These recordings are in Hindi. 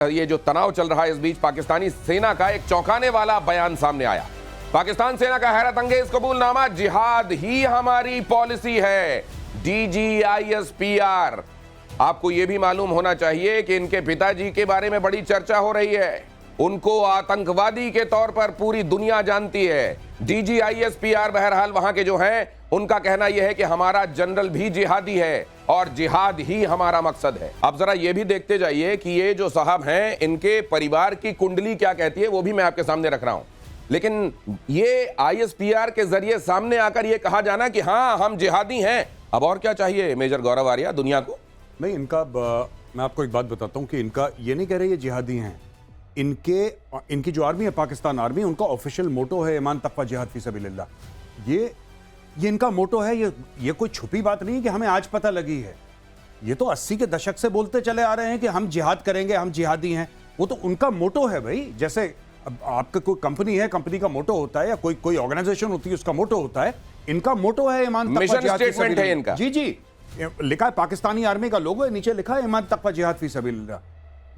ये जो तनाव चल रहा है, इस बीच पाकिस्तानी सेना का एक चौंकाने वाला बयान सामने आया। पाकिस्तान सेना का हैरत अंगेज कबूलनामा, जिहाद ही हमारी पॉलिसी है। DGISPR। आपको यह भी मालूम होना चाहिए कि इनके पिताजी के बारे में बड़ी चर्चा हो रही है। उनको आतंकवादी के तौर पर पूरी दुनिया जानती है। DGISPR बहरहाल वहां के जो हैं, उनका कहना यह है कि हमारा जनरल भी जिहादी है और जिहाद ही हमारा मकसद है। अब जरा ये भी देखते जाइए कि ये जो साहब हैं, इनके परिवार की कुंडली क्या कहती है, वो भी मैं आपके सामने रख रहा हूं। लेकिन ये ISPR के जरिए सामने आकर ये कहा जाना कि हाँ हम जिहादी हैं, अब और क्या चाहिए मेजर गौरव आर्या दुनिया को? नहीं, मैं आपको एक बात बताता हूं कि इनका ये नहीं कह रहे ये जिहादी हैं। इनकी जो आर्मी है, पाकिस्तान आर्मी, उनका ऑफिशियल मोटो है ईमान तकवा जिहाद फी सबीलिल्लाह। ये इनका मोटो है। ये कोई छुपी बात नहीं है कि हमें आज पता लगी है। ये तो 80 के दशक से बोलते चले आ रहे हैं कि हम जिहाद करेंगे, हम जिहादी हैं। वो तो उनका मोटो है भाई। जैसे अब आपका कोई कंपनी है, कंपनी का मोटो होता है, या कोई ऑर्गेनाइजेशन होती है, उसका मोटो होता है। इनका मोटो है ईमान तकवा जिहाद फी सबीलिल्लाह है इनका। जी लिखा है, पाकिस्तानी आर्मी का लोगो है, नीचे लिखा है ईमान तकवा जिहाद फी सबीलिल्लाह।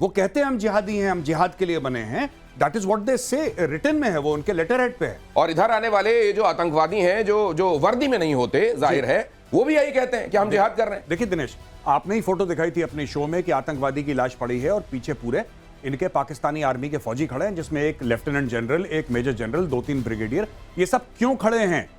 वो कहते हैं हम जिहादी हैं, हम जिहाद के लिए बने हैं। दैट इज व्हाट दे से, रिटन में है, वो उनके लेटर हेड पे है। और इधर आने वाले ये जो आतंकवादी हैं, जो वर्दी में नहीं होते, जाहिर है, वो भी यही कहते हैं कि हम जिहाद कर रहे हैं। देखिए दिनेश, आपने ही फोटो दिखाई थी अपने शो में कि आतंकवादी की लाश पड़ी है और पीछे पूरे इनके पाकिस्तानी आर्मी के फौजी खड़े हैं, जिसमें एक लेफ्टिनेंट जनरल, एक मेजर जनरल, 2-3 ब्रिगेडियर। ये सब क्यों खड़े हैं?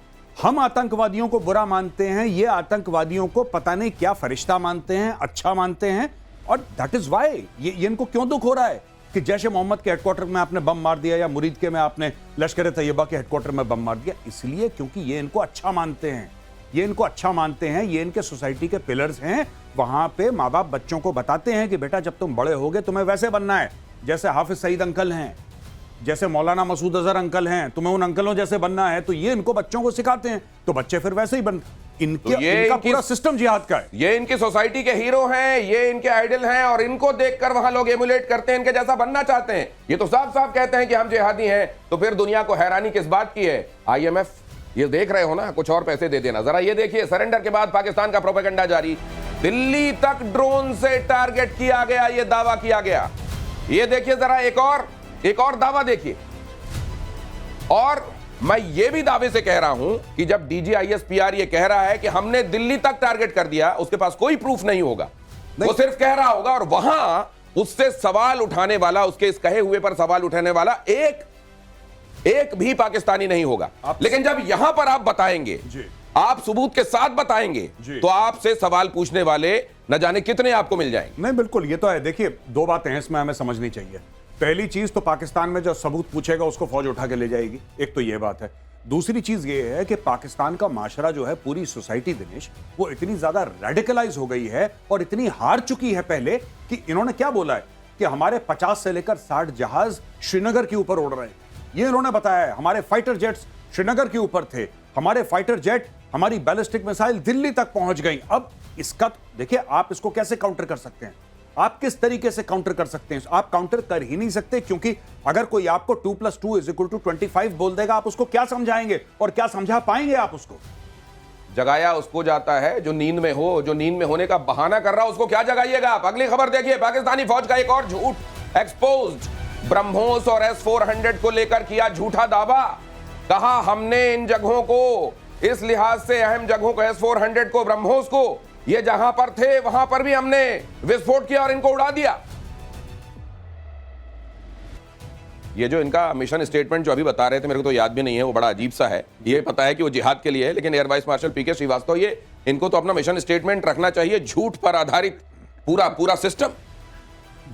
हम आतंकवादियों को बुरा मानते हैं, ये आतंकवादियों को पता नहीं क्या फरिश्ता मानते हैं, अच्छा मानते हैं। और दैट इज वाई ये इनको क्यों दुख हो रहा है कि जैश ए मोहम्मद के हेडक्वार्टर में आपने बम मार दिया, या मुरीद के में आपने लश्कर तैयबा के हेडक्वार्टर में बम मार दिया। इसलिए क्योंकि ये इनको अच्छा मानते हैं, ये इनको अच्छा मानते हैं, ये इनके सोसाइटी के पिलर्स हैं। वहां पे माँ बाप बच्चों को बताते हैं कि बेटा जब तुम बड़े होगे तुम्हें वैसे बनना है, जैसे हाफिज सईद अंकल हैं, जैसे मौलाना मसूद अजहर अंकल हैं, तुम्हें उन अंकलों जैसे बनना है। तो ये इनको बच्चों को सिखाते हैं, तो बच्चे फिर वैसे ही इनका पूरा सिस्टम जिहाद का है। ये इनकी सोसाइटी के हीरो हैं, ये इनके आइडल हैं, और इनको देखकर वहां लोग एमुलेट करते हैं, इनके जैसा बनना चाहते हैं। ये तो साफ साफ कहते हैं कि हम जिहादी हैं। तो फिर दुनिया को हैरानी किस बात की है? IMF ये देख रहे हो ना, कुछ और पैसे दे देना। जरा ये देखिए, सरेंडर के बाद पाकिस्तान का प्रोपेगेंडा जारी। दिल्ली तक ड्रोन से टारगेट किया गया, ये दावा किया गया। ये देखिए जरा, एक और दावा देखिए। और मैं ये भी दावे से कह रहा हूं कि जब DGISPR ये कह रहा है कि हमने दिल्ली तक टारगेट कर दिया, उसके पास कोई प्रूफ नहीं होगा, वो सिर्फ कह रहा होगा। और वहां उससे सवाल उठाने वाला, उसके इस कहे हुए पर सवाल उठाने वाला एक भी पाकिस्तानी नहीं होगा। लेकिन जब यहां पर आप बताएंगे, आप सबूत के साथ बताएंगे, तो आपसे सवाल पूछने वाले न जाने कितने आपको मिल जाएंगे। नहीं, बिल्कुल, ये तो है। देखिए, दो बातें हैं इसमें हमें समझनी चाहिए। पहली चीज तो पाकिस्तान में जो सबूत पूछेगा उसको फौज उठा के ले जाएगी, एक तो ये बात है। दूसरी चीज ये है कि पाकिस्तान का माशरा जो है, पूरी सोसाइटी दिनेश, वो इतनी ज्यादा रेडिकलाइज हो गई है और इतनी हार चुकी है पहले कि इन्होंने क्या बोला है कि हमारे 50 से लेकर 60 जहाज श्रीनगर के ऊपर उड़ रहे हैं। ये इन्होंने बताया है। हमारे फाइटर जेट्स श्रीनगर के ऊपर थे, हमारे फाइटर जेट, हमारी बैलिस्टिक मिसाइल दिल्ली तक पहुंच गई। अब इसका देखिए, आप इसको कैसे काउंटर कर सकते हैं? आप किस तरीके से काउंटर कर सकते हैं? आप काउंटर कर ही नहीं सकते, क्योंकि अगर कोई आपको 2+2 = 25 बोल देगा, आप उसको क्या समझाएंगे और क्या समझा पाएंगे आप उसको? जगाया उसको जाता है जो नींद में हो, जो नींद में होने का बहाना कर रहा है उसको क्या जगाइएगा आप? अगली खबर देखिए, पाकिस्तानी फौज का एक और झूठ एक्सपोज्ड। ब्रह्मोस और S-400 को लेकर किया झूठा दावा। कहा हमने इन जगहों को, इस लिहाज से अहम जगहों को, S-400 को, ब्रह्मोस को, ये जहां पर थे वहां पर भी हमने विस्फोट किया और इनको उड़ा दिया। ये जो इनका मिशन स्टेटमेंट जो अभी बता रहे थे, मेरे को तो याद भी नहीं है, वो बड़ा अजीब सा है। ये पता है कि वो जिहाद के लिए है, लेकिन air vice marshal PK Srivastava, ये इनको तो अपना मिशन स्टेटमेंट रखना चाहिए झूठ पर आधारित पूरा सिस्टम।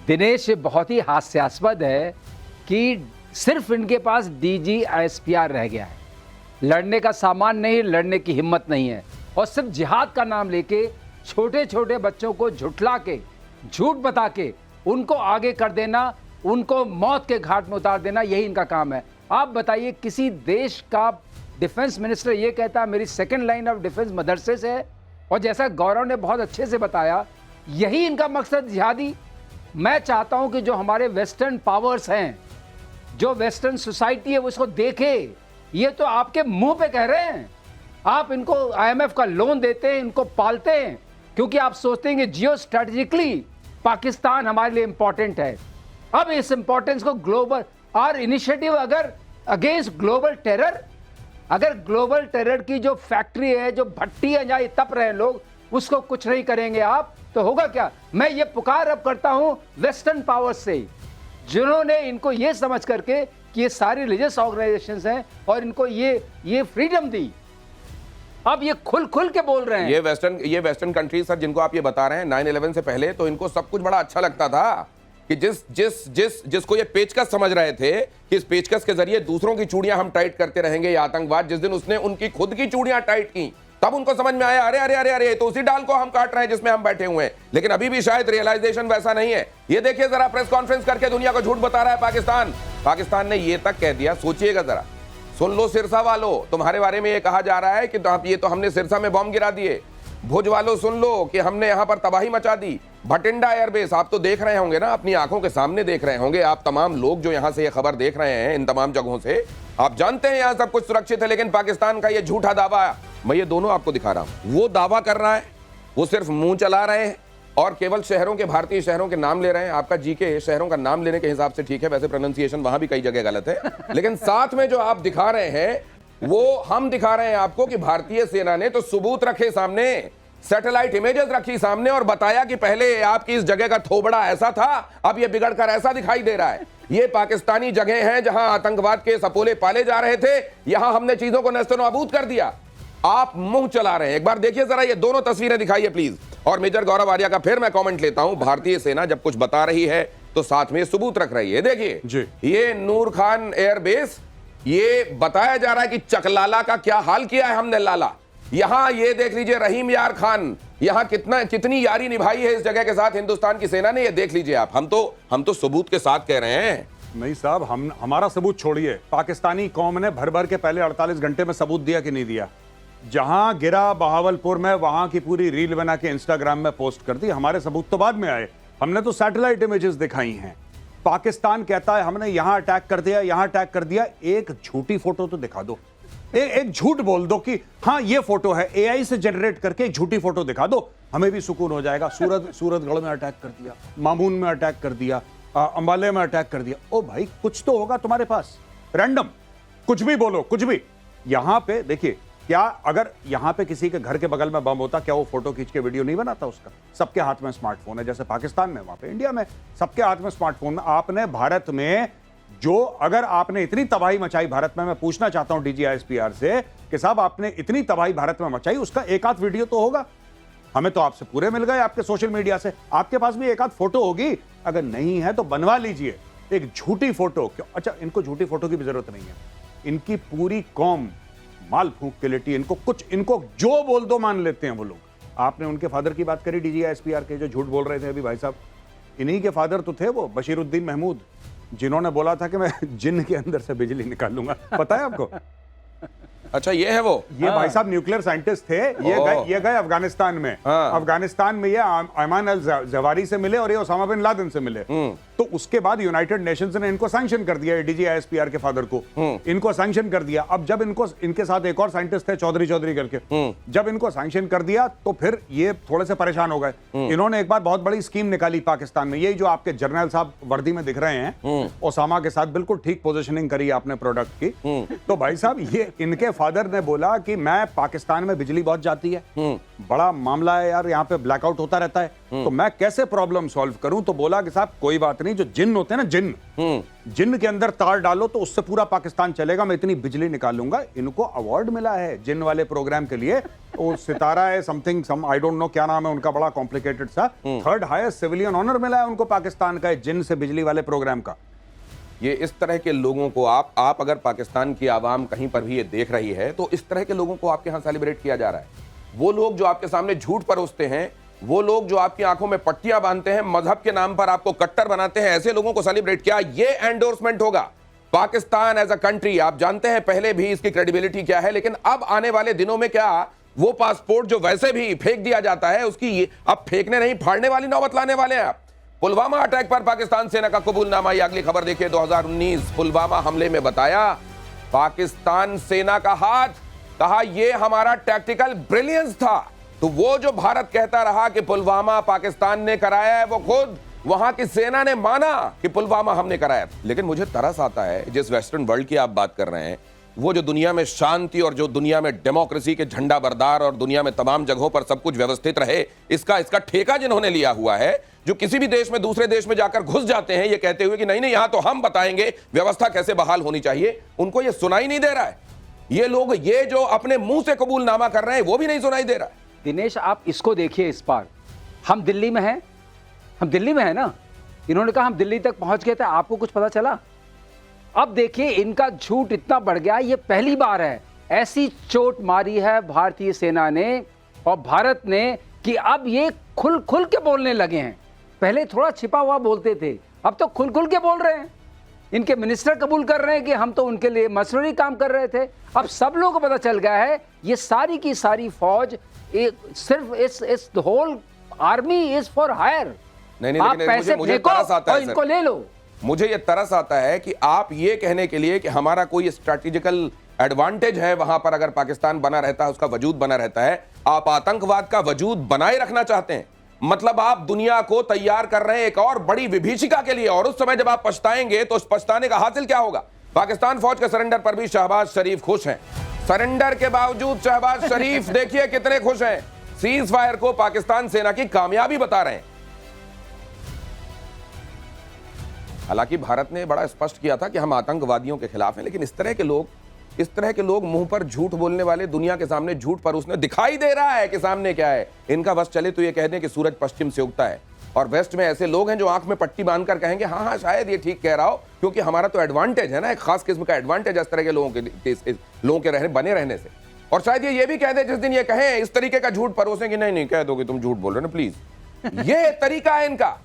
दिनेश, बहुत ही हास्यास्पद है कि सिर्फ इनके पास DGISPR रह गया है। लड़ने का सामान नहीं, लड़ने की हिम्मत नहीं है, और सिर्फ जिहाद का नाम लेके छोटे छोटे बच्चों को झुठला के, झूठ बता के उनको आगे कर देना, उनको मौत के घाट में उतार देना, यही इनका काम है। आप बताइए, किसी देश का डिफेंस मिनिस्टर ये कहता है मेरी सेकंड लाइन ऑफ डिफेंस मदरसे से है, और जैसा गौरव ने बहुत अच्छे से बताया, यही इनका मकसद जिहादी। मैं चाहता हूं कि जो हमारे वेस्टर्न पावर्स हैं, जो वेस्टर्न सोसाइटी है, वो इसको देखे। ये तो आपके मुंह पे कह रहे हैं। आप इनको IMF का लोन देते हैं, इनको पालते हैं, क्योंकि आप सोचते हैं कि जियो स्ट्रेटेजिकली पाकिस्तान हमारे लिए इंपॉर्टेंट है। अब इस इंपॉर्टेंस को ग्लोबल और इनिशिएटिव अगर अगेंस्ट ग्लोबल टेरर, अगर ग्लोबल टेरर की जो फैक्ट्री है, जो भट्टी है जहां तप रहे हैं लोग, उसको कुछ नहीं करेंगे आप, तो होगा क्या? मैं ये पुकार अब करता हूं वेस्टर्न पावर्स से, जिन्होंने इनको ये समझ करके कि ये सारी रिलीजियस ऑर्गेनाइजेशंस हैं और इनको ये फ्रीडम दी, अब ये खुल के बोल रहे हैं। ये वेस्टर्न कंट्रीज सर जिनको आप ये बता रहे हैं, 9/11 से पहले तो इनको सब कुछ बड़ा अच्छा लगता था कि जिसको ये पेचकस समझ रहे थे कि इस पेचकस के जरिए दूसरों की चूड़ियां हम टाइट करते रहेंगे, ये आतंकवाद, जिस दिन उसने उनकी खुद की चूड़ियां टाइट की तब उनको समझ में आया, अरे अरे अरे अरे तो उसी डाल को हम काट रहे हैं जिसमें हम बैठे हुए हैं। लेकिन अभी भी शायद रियलाइजेशन वैसा नहीं है। ये देखिए जरा, प्रेस कॉन्फ्रेंस करके दुनिया को झूठ बता रहा है पाकिस्तान ने ये तक कह दिया, सोचिएगा जरा, सुन लो सिरसा वालों, तुम्हारे बारे में ये कहा जा रहा है कि ये तो हमने सिरसा में बॉम्ब गिरा दिए। भुज वालों सुन लो कि हमने यहां पर तबाही मचा दी। भटिंडा एयरबेस आप तो देख रहे होंगे ना, अपनी आंखों के सामने देख रहे होंगे आप तमाम लोग जो यहां से ये खबर देख रहे हैं, इन तमाम जगहों से आप जानते हैं यहां सब कुछ सुरक्षित है। लेकिन पाकिस्तान का ये झूठा दावा, मैं ये दोनों आपको दिखा रहा हूं, वो दावा कर रहा है, वो सिर्फ मुंह चला रहे हैं और केवल शहरों के, भारतीय शहरों के नाम ले रहे हैं। आपका जीके शहरों का नाम लेने के हिसाब से ठीक है, वैसे प्रोनाउंसिएशन वहां भी कई जगह गलत है, लेकिन साथ में जो आप दिखा रहे हैं वो हम दिखा रहे हैं आपको कि भारतीय सेना ने तो सबूत रखे सामने, सैटेलाइट इमेजेस रखी सामने और बताया कि पहले आपकी इस जगह का थोबड़ा ऐसा था, अब ये बिगड़कर ऐसा दिखाई दे रहा है। ये पाकिस्तानी जगह है जहां आतंकवाद के सपोले पाले जा रहे थे, यहां हमने चीजों को नस्तनाबूद कर दिया। आप मुंह चला रहे हैं। एक बार देखिए जरा, ये दोनों तस्वीरें दिखाइए प्लीज। और मेजर गौरव आर्या का फिर मैं कमेंट लेता हूं, भारतीय सेना जब कुछ बता रही है तो साथ में सबूत रख रही है। देखिए ये नूर खान एयरबेस, ये बताया जा रहा है कि चकलाला का क्या हाल किया है हमने लाला। यहां ये देख लीजिए रहीम यार खान, यहां कितनी यारी निभाई है इस जगह के साथ हिंदुस्तान की सेना ने, ये देख लीजिए आप। हम तो सबूत के साथ कह रहे हैं। नहीं साहब, हमारा सबूत छोड़िए, पाकिस्तानी कौम ने भर भर के पहले 48 घंटे में सबूत दिया कि नहीं दिया? जहां गिरा बहावलपुर में, वहां की पूरी रील बना के इंस्टाग्राम में पोस्ट कर दी। हमारे सबूत तो बाद में आए, हमने तो सैटेलाइट इमेजेस दिखाई हैं। पाकिस्तान कहता है हमने यहां अटैक कर दिया, यहां अटैक कर दिया। एक झूठी फोटो तो दिखा दो, एक झूठ बोल दो कि हाँ ये फोटो है, एआई से जनरेट करके एक झूठी फोटो दिखा दो, हमें भी सुकून हो जाएगा। सूरतगढ़ में अटैक कर दिया, मामून में अटैक कर दिया, अंबाले में अटैक कर दिया। ओ भाई कुछ तो होगा तुम्हारे पास, रैंडम कुछ भी बोलो, कुछ भी। यहां पे देखिए, क्या अगर यहां पे किसी के घर के बगल में बम होता, क्या वो फोटो खींच के वीडियो नहीं बनाता उसका? सबके हाथ में स्मार्टफोन है, जैसे पाकिस्तान में, वहां पे इंडिया में सबके हाथ में स्मार्टफोन। आपने भारत में जो, अगर आपने इतनी तबाही मचाई भारत में, मैं पूछना चाहता हूं DGISPR से कि साहब आपने इतनी तबाही भारत में मचाई, उसका एक आध वीडियो तो होगा। हमें तो आपसे पूरे मिल गए, आपके सोशल मीडिया से, आपके पास भी एक आध फोटो होगी। अगर नहीं है तो बनवा लीजिए एक झूठी फोटो। क्यों? अच्छा, इनको झूठी फोटो की भी जरूरत नहीं है, इनकी पूरी कौम माल फूंक के लेटी, इनको जो बोल दो मान लेते हैं वो लोग। आपने उनके फादर की बात करी, DGISPR के, जो झूठ बोल रहे थे अभी भाई साहब, इन्हीं के फादर तो थे वो बशीरुद्दीन महमूद, जिन्होंने बोला था कि मैं जिन्न के अंदर से बिजली निकालूंगा। पता है आपको? अच्छा ये है वो, ये भाई साहब न्यूक्लियर साइंटिस्ट थे। ये गए अफगानिस्तान में। अफगानिस्तान में ये अयमान अल जवारी से मिले और ये ओसामा बिन लादेन से मिले। तो उसके बाद यूनाइटेड नेशंस ने इनको सैंक्शन कर दिया, DGISPR के फादर को इनको सैंक्शन कर दिया। अब जब इनके साथ एक और साइंटिस्ट थे चौधरी करके, जब इनको सैंक्शन कर दिया तो फिर ये थोड़े से परेशान हो गए। इन्होंने एक बार बहुत बड़ी स्कीम निकाली पाकिस्तान में, यही जो आपके जर्नल साहब वर्दी में दिख रहे हैं, ओसामा के साथ बिल्कुल ठीक पोजिशनिंग करी आपने प्रोडक्ट की। तो भाई साहब ये इनके फादर ने बोला कि मैं, पाकिस्तान में बिजली बहुत जाती है, बड़ा मामला है यार, यहाँ पे ब्लैकआउट होता रहता है, तो मैं कैसे प्रॉब्लम सॉल्व करूं? तो बोला कि साहब कोई बात नहीं, जो जिन्न होते हैं ना, जिन्न के अंदर तार डालो तो उससे पूरा पाकिस्तान चलेगा, मैं इतनी बिजली निकालूंगा। इनको अवार्ड मिला है जिन्न वाले प्रोग्राम के लिए, वो सितारा है समथिंग, आई डोंट नो क्या नाम है उनका, बड़ा कॉम्प्लिकेटेड सा, 3rd हाईएस्ट सिविलियन ऑनर मिला है उनको पाकिस्तान का जिन्न से बिजली वाले प्रोग्राम का। ये इस तरह के लोगों को आप अगर पाकिस्तान की आवाम कहीं पर भी ये देख रही है तो इस तरह के लोगों को आपके यहां सेलिब्रेट किया जा रहा है। वो लोग जो आपके सामने झूठ परोसते हैं, वो लोग जो आपकी आंखों में पट्टियां बांधते हैं, मजहब के नाम पर आपको कट्टर बनाते हैं, ऐसे लोगों को सेलिब्रेट किया, ये एंडोर्समेंट होगा। पाकिस्तान एज अ कंट्री, आप जानते हैं पहले भी इसकी क्रेडिबिलिटी क्या है, लेकिन अब आने वाले दिनों में क्या वो पासपोर्ट जो वैसे भी फेंक दिया जाता है, उसकी अब फेंकने नहीं फाड़ने वाली नौबत लाने वाले हैं। पुलवामा अटैक पर पाकिस्तान सेना का कबूलनामा, ये अगली खबर देखिए। 2019 पुलवामा हमले में बताया पाकिस्तान सेना का हाथ, कहा यह हमारा टैक्टिकल ब्रिलियंस था। तो वो जो भारत कहता रहा कि पुलवामा पाकिस्तान ने कराया है, वो खुद वहां की सेना ने माना कि पुलवामा हमने कराया। लेकिन मुझे तरस आता है, जिस वेस्टर्न वर्ल्ड की आप बात कर रहे हैं, वो जो दुनिया में शांति और जो दुनिया में डेमोक्रेसी के झंडा बरदार और दुनिया में तमाम जगहों पर सब कुछ व्यवस्थित रहे, इसका ठेका जिन्होंने लिया हुआ है, जो किसी भी देश में दूसरे देश में जाकर घुस जाते हैं ये कहते हुए कि नहीं नहीं, यहां तो हम बताएंगे व्यवस्था कैसे बहाल होनी चाहिए, उनको ये सुनाई नहीं दे रहा है। ये लोग ये जो अपने मुंह से कबूलनामा कर रहे हैं वो भी नहीं सुनाई दे रहा है। दिनेश, आप इसको देखिए, इस बार हम दिल्ली में हैं, हम दिल्ली में हैं ना, इन्होंने कहा हम दिल्ली तक पहुंच गए थे, आपको कुछ पता चला? अब देखिए इनका झूठ इतना बढ़ गया, ये पहली बार है ऐसी चोट मारी है भारतीय सेना ने और भारत ने कि अब ये खुल खुल के बोलने लगे हैं। पहले थोड़ा छिपा हुआ बोलते थे, अब तो खुल खुल के बोल रहे हैं। इनके मिनिस्टर कबूल कर रहे हैं कि हम तो उनके लिए मसनरी काम कर रहे थे। अब सब लोगों को पता चल गया है ये सारी की सारी फौज सिर्फ इस whole army is for hire. नहीं, आप पैसे फेंको और इनको ले लो। मुझे ये तरस आता है कि आप ये कहने के लिए कि हमारा कोई स्ट्रैटेजिकल एडवांटेज है वहां पर, अगर पाकिस्तान बना रहता है, उसका वजूद बना रहता है, आप आतंकवाद का वजूद बनाए रखना चाहते हैं। मतलब आप दुनिया को तैयार कर रहे हैं एक और बड़ी विभीषिका के लिए, और उस समय जब आप पछताएंगे तो उस पछताने का हासिल क्या होगा? पाकिस्तान फौज के सरेंडर पर भी शहबाज शरीफ खुश हैं। सरेंडर के बावजूद शहबाज शरीफ देखिए कितने खुश हैं, सीज फायर को पाकिस्तान सेना की कामयाबी बता रहे हैं। हालांकि भारत ने बड़ा स्पष्ट किया था कि हम आतंकवादियों के खिलाफ हैं, लेकिन इस तरह के लोग मुंह पर झूठ बोलने वाले, दुनिया के सामने झूठ पर उसने दिखाई दे रहा है कि सामने क्या है। इनका बस चले तो ये कह दें कि सूरज पश्चिम से उगता है, और वेस्ट में ऐसे लोग हैं जो आंख में पट्टी बांधकर कहेंगे हाँ हाँ शायद ये ठीक कह रहा हो, क्योंकि हमारा तो एडवांटेज है ना, एक खास किस्म का एडवांटेज इस तरह के लोगों के बने रहने से। और शायद ये भी कह दे जिस दिन ये कहें इस तरीके का झूठ परोसें कि नहीं नहीं कह दो कि तुम झूठ बोल रहे हो ना प्लीज। ये तरीका है इनका।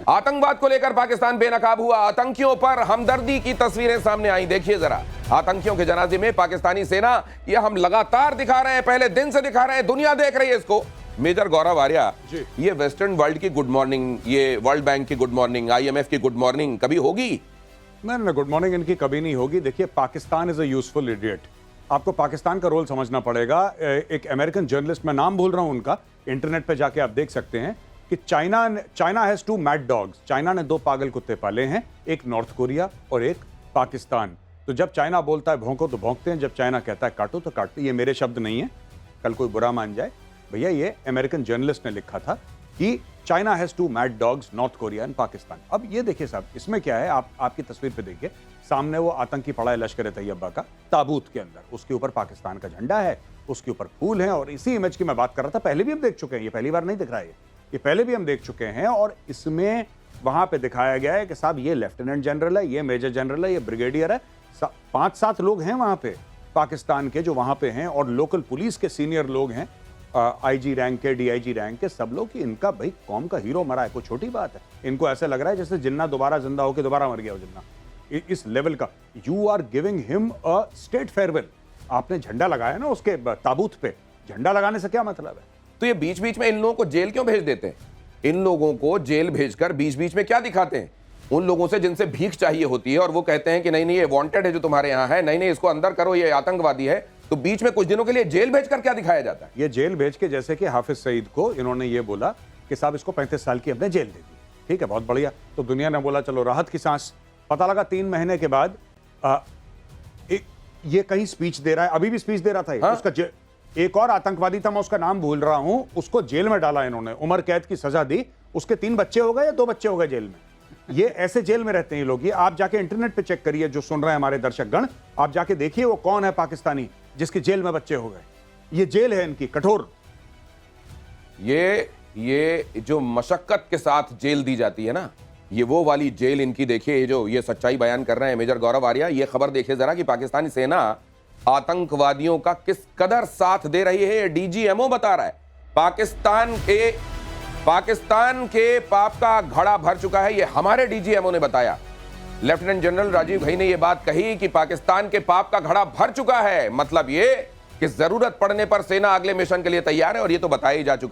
आतंकवाद को लेकर पाकिस्तान बेनकाब हुआ, आतंकियों पर हमदर्दी की तस्वीरें सामने आई। देखिए जरा, आतंकियों के जनाजे में पाकिस्तानी सेना, ये हम लगातार दिखा रहे हैं, पहले दिन से दिखा रहे हैं, दुनिया देख रही है इसको। मेजर गौरव आर्या, ये वेस्टर्न वर्ल्ड की गुड मॉर्निंग, ये वर्ल्ड बैंक की गुड मॉर्निंग, IMF की गुड मॉर्निंग कभी होगी? नहीं, गुड मॉर्निंग इनकी कभी नहीं होगी। देखिए, Pakistan is a useful idiot. आपको पाकिस्तान का रोल समझना पड़ेगा। एक अमेरिकन जर्नलिस्ट, मैं नाम भूल रहा हूं उनका, इंटरनेट पे जाके आप देख सकते हैं कि China has 2 mad dogs. China ने 2 पागल कुत्ते पाले हैं, एक नॉर्थ कोरिया और एक पाकिस्तान। तो जब चाइना बोलता है भौंको तो भौंकते हैं, जब चाइना कहता है काटो तो काटते। ये मेरे शब्द नहीं है, कल कोई बुरा मान जाए। भैया ये अमेरिकन जर्नलिस्ट ने लिखा था कि China has 2 mad dogs, north Korea and Pakistan. अब ये देखिए साहब, इसमें क्या है, आपकी तस्वीर पे देखिए, सामने वो आतंकी पड़ा है लश्कर तैयबा का, ताबूत के अंदर, उसके ऊपर पाकिस्तान का झंडा है, उसके ऊपर फूल हैं। और इसी इमेज की मैं बात कर रहा था, पहले भी हम देख चुके हैं, ये पहली बार नहीं दिख रहा है, ये पहले भी हम देख चुके हैं। और इसमें वहां पे दिखाया गया है कि साहब ये लेफ्टिनेंट जनरल है, ये मेजर जनरल है, ये ब्रिगेडियर है, 5-7 लोग हैं वहां पे पाकिस्तान के जो वहां पे हैं, और लोकल पुलिस के सीनियर लोग हैं, IG रैंक के, DIG रैंक के, सब लोग। कि इनका भाई कौम का हीरो मरा है, कोई छोटी बात है? इनको ऐसा लग रहा है जैसे जिन्ना दोबारा जिंदा होकर दोबारा मर गया हो जिन्ना, इस लेवल का। You are giving him a state farewell. आपने झंडा लगाया ना उसके ताबूत पे, झंडा लगाने से क्या मतलब है? तो ये बीच बीच में इन लोगों को जेल क्यों भेज देते हैं? इन लोगों को जेल भेजकर बीच बीच में क्या दिखाते हैं? उन लोगों से जिनसे भीख चाहिए होती है, और वो कहते हैं कि नहीं नहीं ये वांटेड है जो तुम्हारे यहाँ है, नहीं नहीं इसको अंदर करो, ये आतंकवादी है, तो बीच में कुछ दिनों के लिए जेल भेजकर क्या दिखाया जाता है? ये जेल भेज के, जैसे कि हाफिज सईद को इन्होंने ये बोला कि साहब इसको 35 साल की हमने जेल दे दी, ठीक है, बहुत बढ़िया। तो दुनिया ने बोला चलो राहत की सांस। पता लगा 3 महीने के बाद ये कहीं स्पीच दे रहा है, अभी भी स्पीच दे रहा था। हाँ? उसका एक और आतंकवादी था, मैं उसका नाम भूल रहा हूं, उसको जेल में डाला इन्होंने, उम्र कैद की सजा दी, उसके 3 बच्चे हो गए या 2 बच्चे हो गए जेल में। ये ऐसे जेल में रहते हैं ये लोग। ये आप जाके इंटरनेट पे चेक करिए, जो सुन रहे हैं हमारे दर्शकगण, आप जाके देखिए वो कौन है पाकिस्तानी जिसकी जेल में बच्चे हो गए। ये जेल है इनकी कठोर। ये जो मशक्कत के साथ जेल दी जाती है ना, ये वो वाली जेल इनकी। देखिए ये सच्चाई बयान कर रहे हैं मेजर गौरव आर्या। ये खबर देखिए जरा कि पाकिस्तानी सेना आतंकवादियों का किस कदर साथ दे रही है। ये DGMO बता रहा है। पाकिस्तान के पाप का घड़ा भर चुका है, ये हमारे DGMO ने बताया। लेफ्टिनेंट जनरल राजीव घई ने यह बात कही कि पाकिस्तान के पाप का घड़ा भर चुका है। मतलब ये कि जरूरत पड़ने पर सेना अगले मिशन के लिए तैयार है, और ये तो बताया ही जा चुका है।